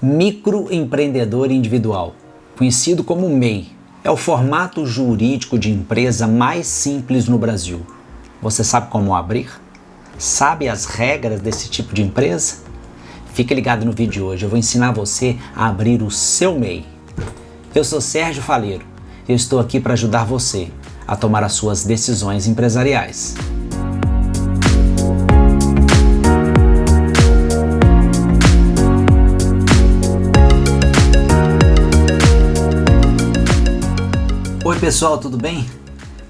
Microempreendedor individual, conhecido como MEI, é o formato jurídico de empresa mais simples no Brasil. Você sabe como abrir? Sabe as regras desse tipo de empresa? Fique ligado no vídeo de hoje, eu vou ensinar você a abrir o seu MEI. Eu sou Sérgio Faleiro e eu estou aqui para ajudar você a tomar as suas decisões empresariais. Oi pessoal, tudo bem?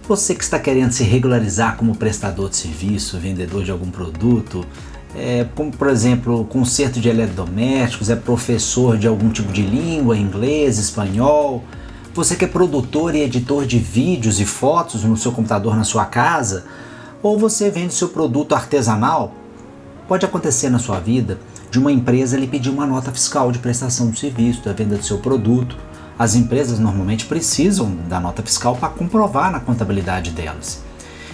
Você que está querendo se regularizar como prestador de serviço, vendedor de algum produto, como por exemplo conserto de eletrodomésticos, é professor de algum tipo de língua, inglês, espanhol, você que é produtor e editor de vídeos e fotos no seu computador na sua casa, ou você vende seu produto artesanal, pode acontecer na sua vida de uma empresa lhe pedir uma nota fiscal de prestação de serviço, da venda do seu produto. As empresas normalmente precisam da nota fiscal para comprovar na contabilidade delas.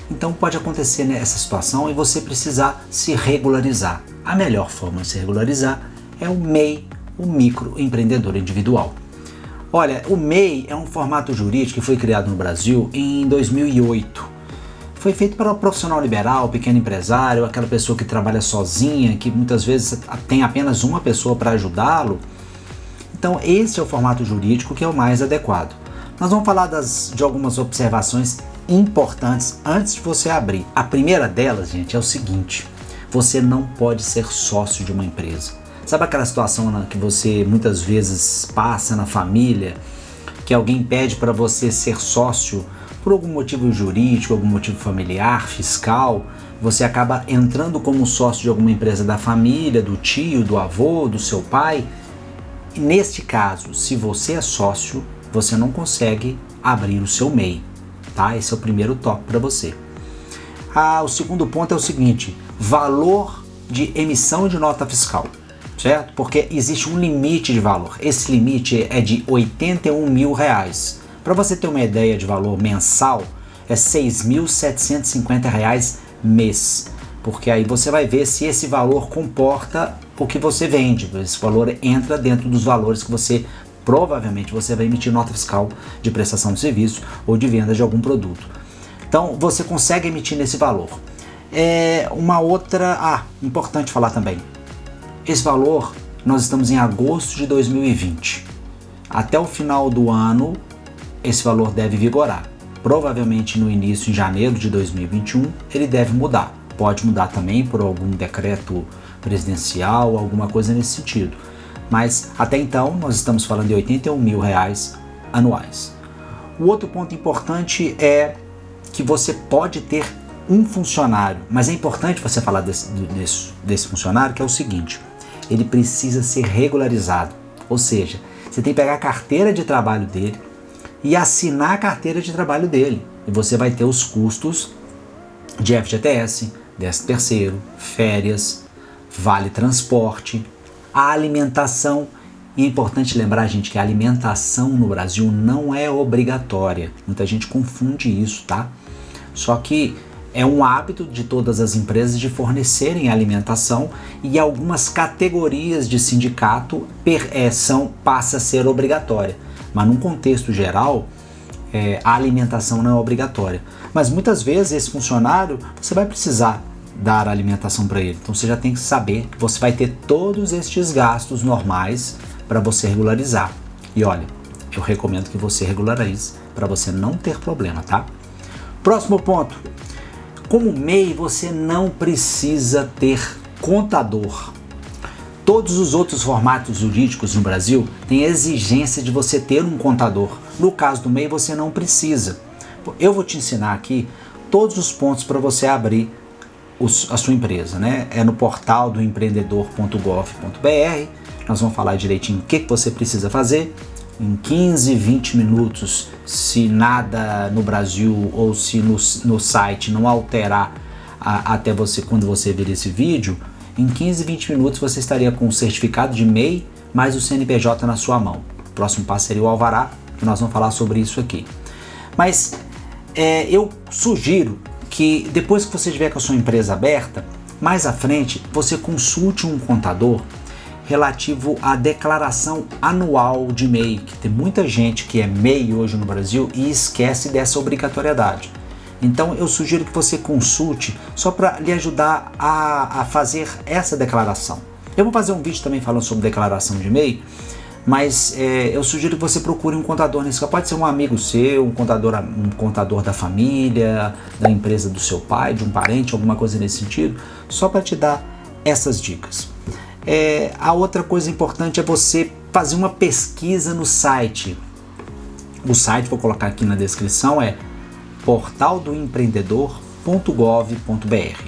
Então pode acontecer nessa situação e você precisar se regularizar. A melhor forma de se regularizar é o MEI, o microempreendedor individual. Olha, o MEI é um formato jurídico que foi criado no Brasil em 2008. Foi feito para o profissional liberal, pequeno empresário, aquela pessoa que trabalha sozinha, que muitas vezes tem apenas uma pessoa para ajudá-lo. Então esse é o formato jurídico que é o mais adequado. Nós vamos falar de algumas observações importantes antes de você abrir. A primeira delas, gente, é o seguinte: você não pode ser sócio de uma empresa. Sabe aquela situação que você muitas vezes passa na família, que alguém pede para você ser sócio por algum motivo jurídico, algum motivo familiar, fiscal, você acaba entrando como sócio de alguma empresa da família, do tio, do avô, do seu pai. E neste caso, se você é sócio, você não consegue abrir o seu MEI, tá? Esse é o primeiro toque para você. O segundo ponto é o seguinte: valor de emissão de nota fiscal, certo? Porque existe um limite de valor. Esse limite é de R$81 mil. Para você ter uma ideia de valor mensal, é R$6.750 mês. Porque aí você vai ver se esse valor comporta o que você vende. Esse valor entra dentro dos valores que provavelmente você vai emitir nota fiscal de prestação de serviço ou de venda de algum produto. Então você consegue emitir nesse valor. Uma outra, importante falar também, esse valor nós estamos em agosto de 2020. Até o final do ano esse valor deve vigorar. Provavelmente no início, em janeiro de 2021, ele deve mudar. Pode mudar também por algum decreto presidencial, alguma coisa nesse sentido. Mas até então nós estamos falando de R$81 mil anuais. O outro ponto importante é que você pode ter um funcionário, mas é importante você falar desse funcionário, que é o seguinte: ele precisa ser regularizado. Ou seja, você tem que pegar a carteira de trabalho dele e assinar a carteira de trabalho dele. E você vai ter os custos de FGTS, 13º, férias, vale transporte, a alimentação. E é importante lembrar, gente, que a alimentação no Brasil não é obrigatória. Muita gente confunde isso, tá? Só que é um hábito de todas as empresas de fornecerem alimentação, e algumas categorias de sindicato passa a ser obrigatória. Mas num contexto geral, a alimentação não é obrigatória. Mas muitas vezes esse funcionário, você vai precisar dar alimentação para ele. Então você já tem que saber que você vai ter todos estes gastos normais para você regularizar. E olha, eu recomendo que você regularize para você não ter problema, tá? Próximo ponto: como MEI você não precisa ter contador. Todos os outros formatos jurídicos no Brasil têm exigência de você ter um contador. No caso do MEI você não precisa. Eu vou te ensinar aqui todos os pontos para você abrir a sua empresa, né? É no portal do empreendedor.gov.br. Nós vamos falar direitinho o que você precisa fazer. Em 15, 20 minutos, se nada no Brasil ou se no site não alterar até quando você ver esse vídeo, em 15, 20 minutos você estaria com o certificado de MEI mais o CNPJ na sua mão. O próximo passo seria o alvará, que nós vamos falar sobre isso aqui. Mas eu sugiro que depois que você tiver com a sua empresa aberta, mais à frente você consulte um contador relativo à declaração anual de MEI, que tem muita gente que é MEI hoje no Brasil e esquece dessa obrigatoriedade. Então eu sugiro que você consulte só para lhe ajudar a fazer essa declaração. Eu vou fazer um vídeo também falando sobre declaração de MEI, mas eu sugiro que você procure um contador nesse caso. Pode ser um amigo seu, um contador da família, da empresa do seu pai, de um parente, alguma coisa nesse sentido, só para te dar essas dicas. A outra coisa importante é você fazer uma pesquisa no site. O site, vou colocar aqui na descrição, é portaldoempreendedor.gov.br.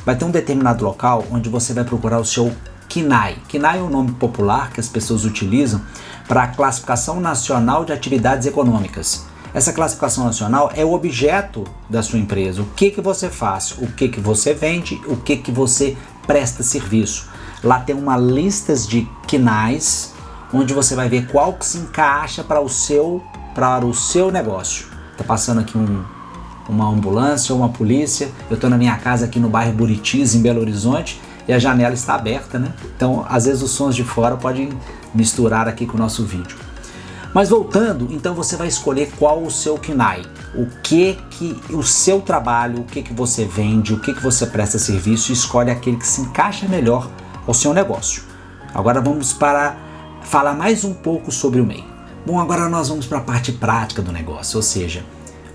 Vai ter um determinado local onde você vai procurar o seu CNAE. CNAE é um nome popular que as pessoas utilizam para a Classificação Nacional de Atividades Econômicas. Essa classificação nacional é o objeto da sua empresa. O que você faz, o que você vende, o que você presta serviço. Lá tem uma lista de CNAEs, onde você vai ver qual que se encaixa para o seu negócio. Tá passando aqui uma ambulância ou uma polícia. Eu estou na minha casa aqui no bairro Buritis, em Belo Horizonte, e a janela está aberta, né? Então, às vezes os sons de fora podem misturar aqui com o nosso vídeo. Mas voltando, então você vai escolher qual o seu CNAE, o seu trabalho, o que você vende, o que você presta serviço, e escolhe aquele que se encaixa melhor ao seu negócio. Agora vamos para falar mais um pouco sobre o MEI. Bom, agora nós vamos para a parte prática do negócio, ou seja,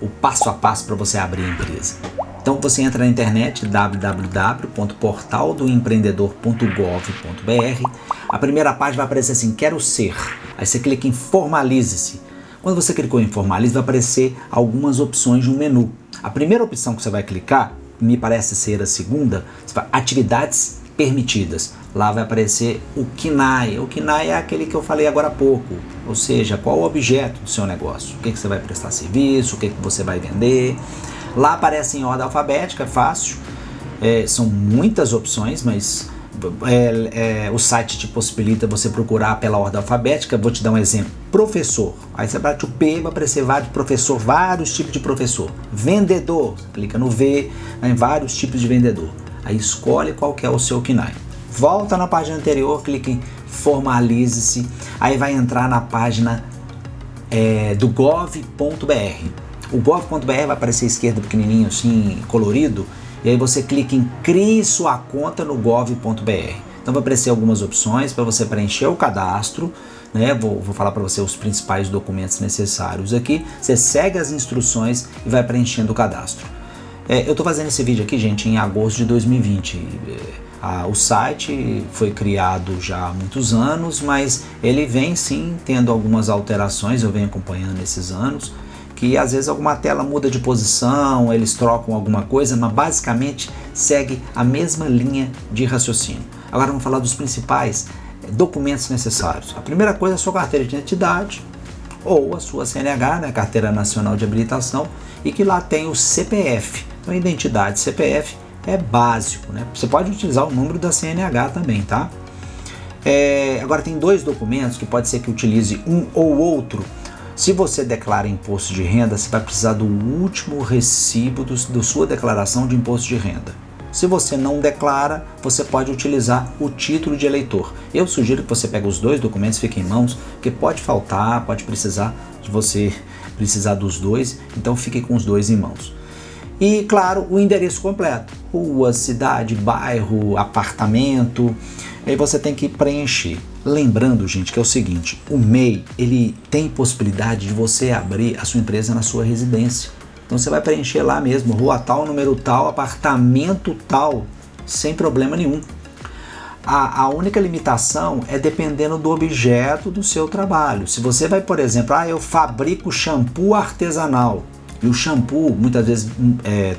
o passo a passo para você abrir a empresa. Então você entra na internet, www.portaldoempreendedor.gov.br. A primeira página vai aparecer assim, quero ser. Aí você clica em formalize-se. Quando você clicou em formalize, vai aparecer algumas opções no menu. A primeira opção que você vai clicar, me parece ser a segunda, atividades permitidas. Lá vai aparecer o CNAE. O CNAE é aquele que eu falei agora há pouco, ou seja, qual o objeto do seu negócio, o que você vai prestar serviço, o que você vai vender. Lá aparece em ordem alfabética, é fácil, são muitas opções, mas o site te possibilita você procurar pela ordem alfabética. Vou te dar um exemplo, professor, aí você bate o P, vai aparecer vários tipos de professor. Vendedor, clica no V, vai em vários tipos de vendedor. Aí escolhe qual que é o seu CNAE. Volta na página anterior, clica em formalize-se, aí vai entrar na página do gov.br. O gov.br vai aparecer à esquerda pequenininho assim, colorido, e aí você clica em crie sua conta no gov.br. Então vai aparecer algumas opções para você preencher o cadastro, né? Vou falar para você os principais documentos necessários aqui. Você segue as instruções e vai preenchendo o cadastro. Eu estou fazendo esse vídeo aqui, gente, em agosto de 2020. O site foi criado já há muitos anos, mas ele vem sim tendo algumas alterações, eu venho acompanhando esses anos, que às vezes alguma tela muda de posição, eles trocam alguma coisa, mas basicamente segue a mesma linha de raciocínio. Agora vamos falar dos principais documentos necessários. A primeira coisa é a sua carteira de identidade, ou a sua CNH, né, Carteira Nacional de Habilitação, e que lá tem o CPF. Então, identidade, CPF é básico, né? Você pode utilizar o número da CNH também, tá? Agora tem dois documentos que pode ser que utilize um ou outro. Se você declara imposto de renda, você vai precisar do último recibo da sua declaração de imposto de renda. Se você não declara, você pode utilizar o título de eleitor. Eu sugiro que você pegue os dois documentos, fiquem em mãos, porque pode faltar, pode precisar de você precisar dos dois, então fique com os dois em mãos. E, claro, o endereço completo, rua, cidade, bairro, apartamento, aí você tem que preencher. Lembrando, gente, que é o seguinte, o MEI, ele tem possibilidade de você abrir a sua empresa na sua residência. Então você vai preencher lá mesmo, rua tal, número tal, apartamento tal, sem problema nenhum. A única limitação é dependendo do objeto do seu trabalho. Se você vai, por exemplo, eu fabrico shampoo artesanal, e o shampoo muitas vezes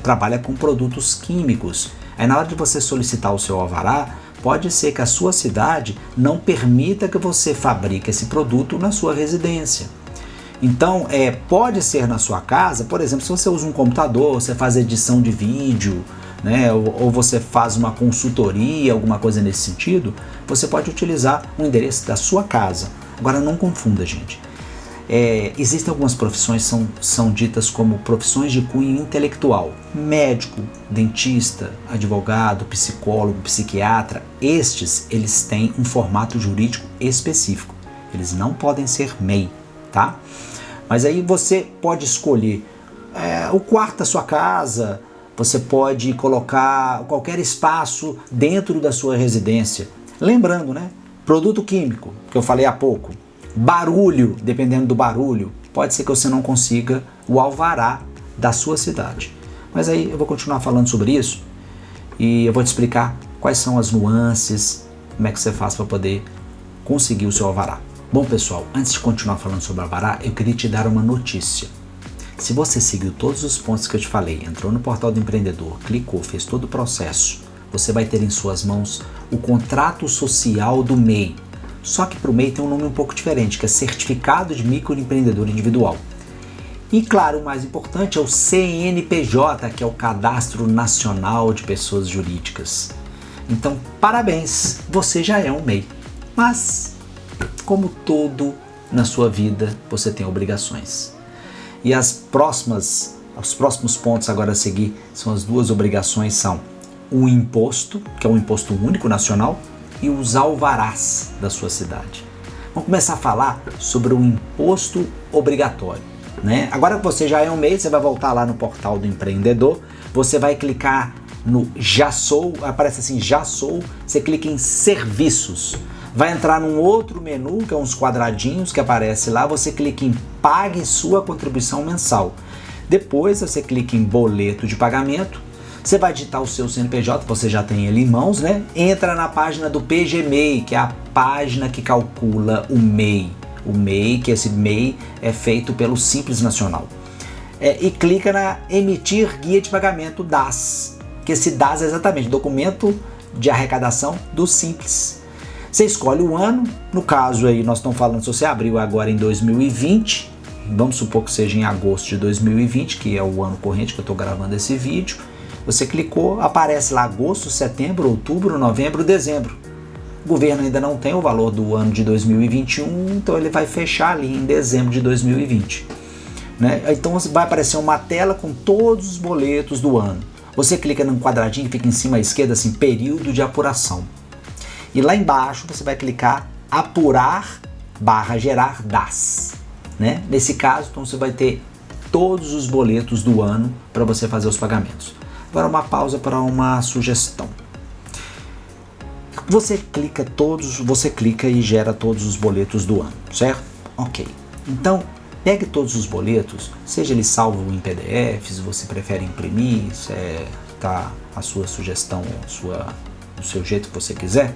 trabalha com produtos químicos. Aí na hora de você solicitar o seu alvará, pode ser que a sua cidade não permita que você fabrique esse produto na sua residência. Então, pode ser na sua casa, por exemplo, se você usa um computador, você faz edição de vídeo, né, ou você faz uma consultoria, alguma coisa nesse sentido, você pode utilizar o endereço da sua casa. Agora não confunda, gente. Existem algumas profissões que são ditas como profissões de cunho intelectual. Médico, dentista, advogado, psicólogo, psiquiatra, eles têm um formato jurídico específico. Eles não podem ser MEI, tá? Mas aí você pode escolher o quarto da sua casa, você pode colocar qualquer espaço dentro da sua residência. Lembrando, né? Produto químico, que eu falei há pouco. Barulho, dependendo do barulho, pode ser que você não consiga o alvará da sua cidade. Mas aí eu vou continuar falando sobre isso e eu vou te explicar quais são as nuances, como é que você faz para poder conseguir o seu alvará. Bom, pessoal, antes de continuar falando sobre alvará, eu queria te dar uma notícia. Se você seguiu todos os pontos que eu te falei, entrou no portal do empreendedor, clicou, fez todo o processo, você vai ter em suas mãos o contrato social do MEI. Só que para o MEI tem um nome um pouco diferente, que é Certificado de Microempreendedor Individual. E claro, o mais importante é o CNPJ, que é o Cadastro Nacional de Pessoas Jurídicas. Então, parabéns, você já é um MEI. Mas, como tudo na sua vida, você tem obrigações. E os próximos pontos agora a seguir são as duas obrigações, são o imposto, que é um imposto único nacional, e os alvarás da sua cidade. Vamos começar a falar sobre o imposto obrigatório, né? Agora que você já é um MEI, você vai voltar lá no portal do empreendedor, você vai clicar no Já Sou, aparece assim, Já Sou, você clica em Serviços. Vai entrar num outro menu, que é uns quadradinhos que aparece lá, você clica em Pague sua contribuição mensal. Depois você clica em Boleto de pagamento. Você vai digitar o seu CNPJ, você já tem ele em mãos, né? Entra na página do PGMEI, que é a página que calcula o MEI. O MEI, que esse MEI é feito pelo Simples Nacional. E clica na Emitir Guia de Pagamento DAS, que esse DAS é exatamente Documento de Arrecadação do Simples. Você escolhe o ano, no caso aí nós estamos falando, se você abriu agora em 2020, vamos supor que seja em agosto de 2020, que é o ano corrente que eu estou gravando esse vídeo. Você clicou, aparece lá agosto, setembro, outubro, novembro, dezembro. O governo ainda não tem o valor do ano de 2021, então ele vai fechar ali em dezembro de 2020. Né? Então vai aparecer uma tela com todos os boletos do ano. Você clica num quadradinho que fica em cima à esquerda, assim, período de apuração. E lá embaixo você vai clicar apurar/gerar DAS. Né? Nesse caso, então você vai ter todos os boletos do ano para você fazer os pagamentos. Agora uma pausa para uma sugestão. Você clica e gera todos os boletos do ano, certo? Ok. Então, pegue todos os boletos, seja ele salvo em PDF, se você prefere imprimir, tá a sua sugestão, do seu jeito que você quiser.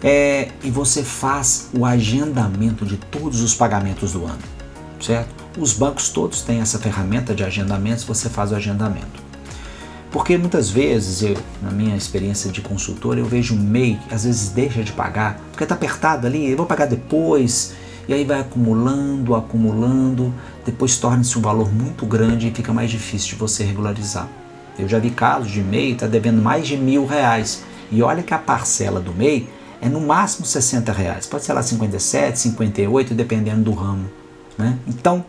E você faz o agendamento de todos os pagamentos do ano, certo? Os bancos todos têm essa ferramenta de agendamentos, você faz o agendamento. Porque muitas vezes, na minha experiência de consultor, eu vejo um MEI que às vezes deixa de pagar, porque está apertado ali, eu vou pagar depois, e aí vai acumulando, depois torna-se um valor muito grande e fica mais difícil de você regularizar. Eu já vi casos de MEI que está devendo mais de R$1.000, e olha que a parcela do MEI é no máximo R$60, pode ser lá 57, 58, dependendo do ramo. Né? Então,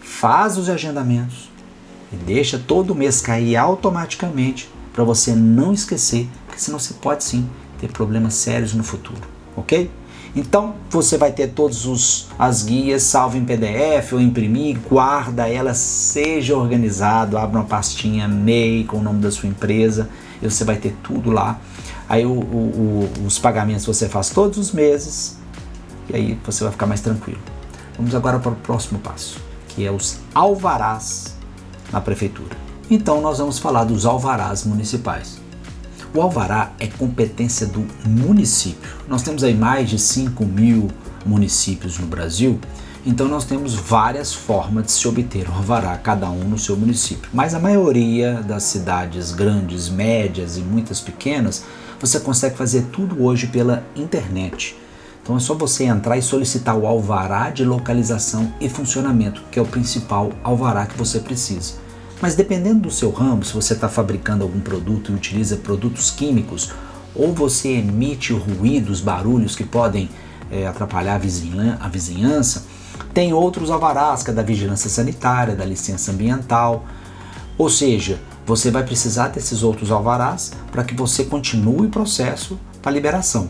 faz os agendamentos, e deixa todo mês cair automaticamente para você não esquecer, porque senão você pode sim ter problemas sérios no futuro, ok? Então você vai ter todas as guias, salvo em PDF ou imprimir, guarda elas, seja organizado, abra uma pastinha MEI com o nome da sua empresa e você vai ter tudo lá. Aí os pagamentos você faz todos os meses e aí você vai ficar mais tranquilo. Vamos agora para o próximo passo, que é os alvarás na prefeitura. Então nós vamos falar dos alvarás municipais. O alvará é competência do município. Nós temos aí mais de 5.000 municípios no Brasil, então nós temos várias formas de se obter o alvará, cada um no seu município. Mas a maioria das cidades grandes, médias e muitas pequenas, você consegue fazer tudo hoje pela internet. Então é só você entrar e solicitar o alvará de localização e funcionamento, que é o principal alvará que você precisa. Mas dependendo do seu ramo, se você está fabricando algum produto e utiliza produtos químicos, ou você emite ruídos, barulhos que podem atrapalhar a vizinhança. Tem outros alvarás, que é da vigilância sanitária, da licença ambiental. Ou seja, você vai precisar desses outros alvarás para que você continue o processo para liberação.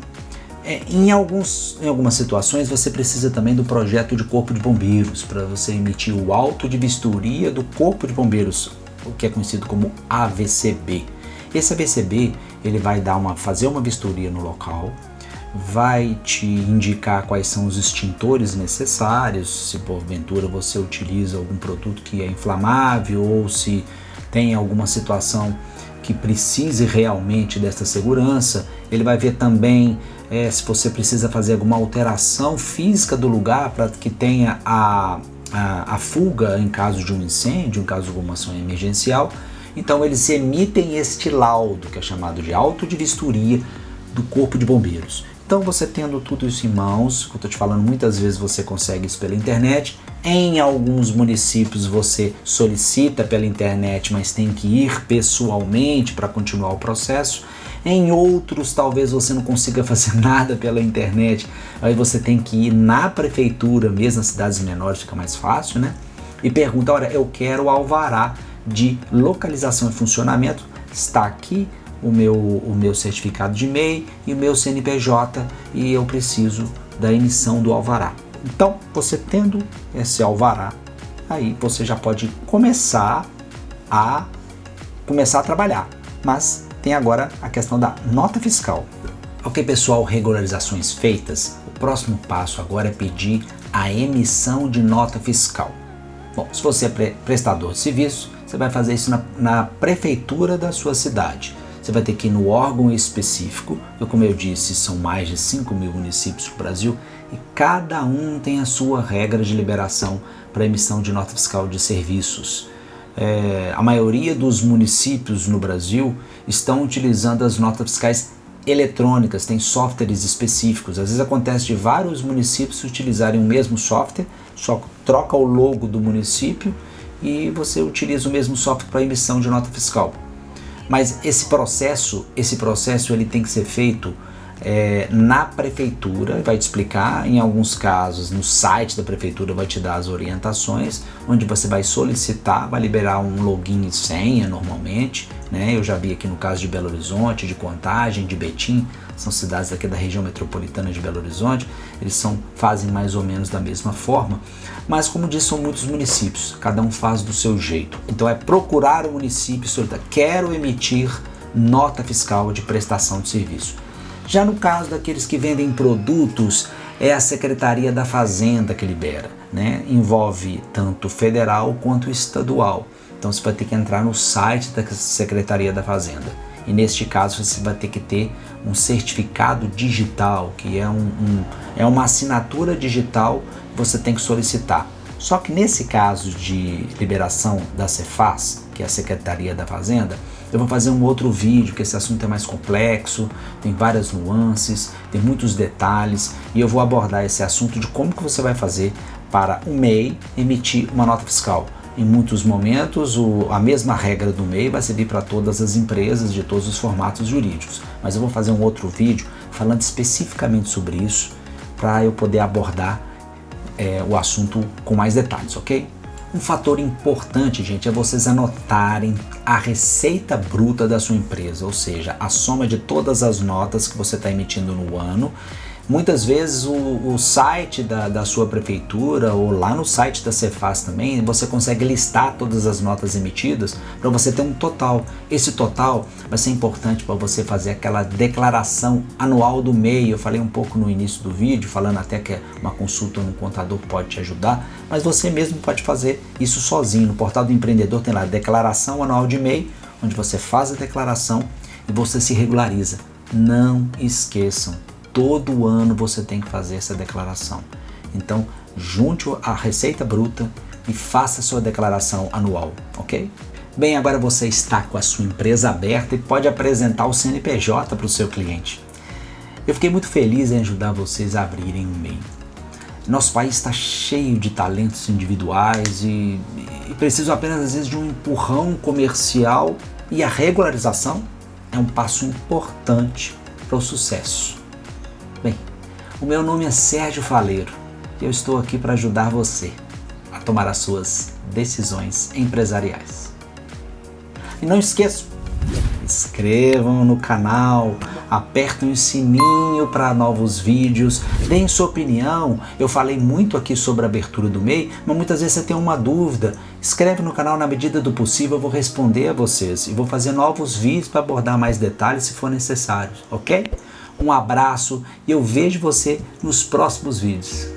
Em algumas situações você precisa também do projeto de corpo de bombeiros, para você emitir o auto de vistoria do corpo de bombeiros, o que é conhecido como AVCB. Esse AVCB ele vai fazer uma vistoria no local, vai te indicar quais são os extintores necessários, se porventura você utiliza algum produto que é inflamável ou se tem alguma situação que precise realmente dessa segurança. Ele vai ver também se você precisa fazer alguma alteração física do lugar para que tenha a fuga em caso de um incêndio, em caso de alguma ação emergencial. Então eles emitem este laudo, que é chamado de auto de vistoria do Corpo de Bombeiros. Então você tendo tudo isso em mãos, que eu estou te falando, muitas vezes você consegue isso pela internet. Em alguns municípios você solicita pela internet, mas tem que ir pessoalmente para continuar o processo. Em outros talvez você não consiga fazer nada pela internet, aí você tem que ir na prefeitura, mesmo nas cidades menores fica mais fácil, né? E pergunta, olha, eu quero o alvará de localização e funcionamento, está aqui o meu certificado de MEI e o meu CNPJ e eu preciso da emissão do alvará. Então, você tendo esse alvará, aí você já pode começar a trabalhar. Mas tem agora a questão da nota fiscal. Ok, pessoal, regularizações feitas, o próximo passo agora é pedir a emissão de nota fiscal. Bom, se você é prestador de serviço, você vai fazer isso na prefeitura da sua cidade. Você vai ter que ir no órgão específico, como eu disse, são mais de 5.000 municípios no Brasil e cada um tem a sua regra de liberação para emissão de nota fiscal de serviços. A maioria dos municípios no Brasil estão utilizando as notas fiscais eletrônicas, tem softwares específicos. Às vezes acontece de vários municípios utilizarem o mesmo software, só troca o logo do município e você utiliza o mesmo software para emissão de nota fiscal. Mas esse processo ele tem que ser feito na prefeitura, vai te explicar, em alguns casos no site da prefeitura vai te dar as orientações, onde você vai solicitar, vai liberar um login e senha normalmente, né? Eu já vi aqui no caso de Belo Horizonte, de Contagem, de Betim, são cidades aqui da região metropolitana de Belo Horizonte, eles fazem mais ou menos da mesma forma, mas como disse, são muitos municípios, cada um faz do seu jeito. Então é procurar o município e solicitar, quero emitir nota fiscal de prestação de serviço. Já no caso daqueles que vendem produtos, é a Secretaria da Fazenda que libera, né? Envolve tanto federal quanto estadual. Então você vai ter que entrar no site da Secretaria da Fazenda. E neste caso você vai ter que ter um certificado digital, que é uma assinatura digital que você tem que solicitar. Só que nesse caso de liberação da Cefaz, que é a Secretaria da Fazenda, eu vou fazer um outro vídeo, que esse assunto é mais complexo, tem várias nuances, tem muitos detalhes, e eu vou abordar esse assunto de como que você vai fazer para o MEI emitir uma nota fiscal. Em muitos momentos, a mesma regra do MEI vai servir para todas as empresas de todos os formatos jurídicos, mas eu vou fazer um outro vídeo falando especificamente sobre isso, para eu poder abordar o assunto com mais detalhes, ok? Um fator importante, gente, é vocês anotarem a receita bruta da sua empresa, ou seja, a soma de todas as notas que você está emitindo no ano. Muitas vezes o site da sua prefeitura ou lá no site da Cefaz também, você consegue listar todas as notas emitidas para você ter um total. Esse total vai ser importante para você fazer aquela declaração anual do MEI. Eu falei um pouco no início do vídeo, falando até que uma consulta no contador pode te ajudar, mas você mesmo pode fazer isso sozinho. No portal do empreendedor tem lá a declaração anual de MEI, onde você faz a declaração e você se regulariza. Não esqueçam. Todo ano você tem que fazer essa declaração. Então, junte a receita bruta e faça a sua declaração anual, ok? Bem, agora você está com a sua empresa aberta e pode apresentar o CNPJ para o seu cliente. Eu fiquei muito feliz em ajudar vocês a abrirem um MEI. Nosso país está cheio de talentos individuais e precisa apenas, às vezes, de um empurrão comercial, e a regularização é um passo importante para o sucesso. Bem, O meu nome é Sérgio Faleiro e eu estou aqui para ajudar você a tomar as suas decisões empresariais. E não esqueçam, inscrevam no canal, apertem o sininho para novos vídeos, deem sua opinião. Eu falei muito aqui sobre a abertura do MEI, mas muitas vezes você tem uma dúvida. Inscreve no canal, na medida do possível eu vou responder a vocês e vou fazer novos vídeos para abordar mais detalhes se for necessário, ok? Um abraço e eu vejo você nos próximos vídeos.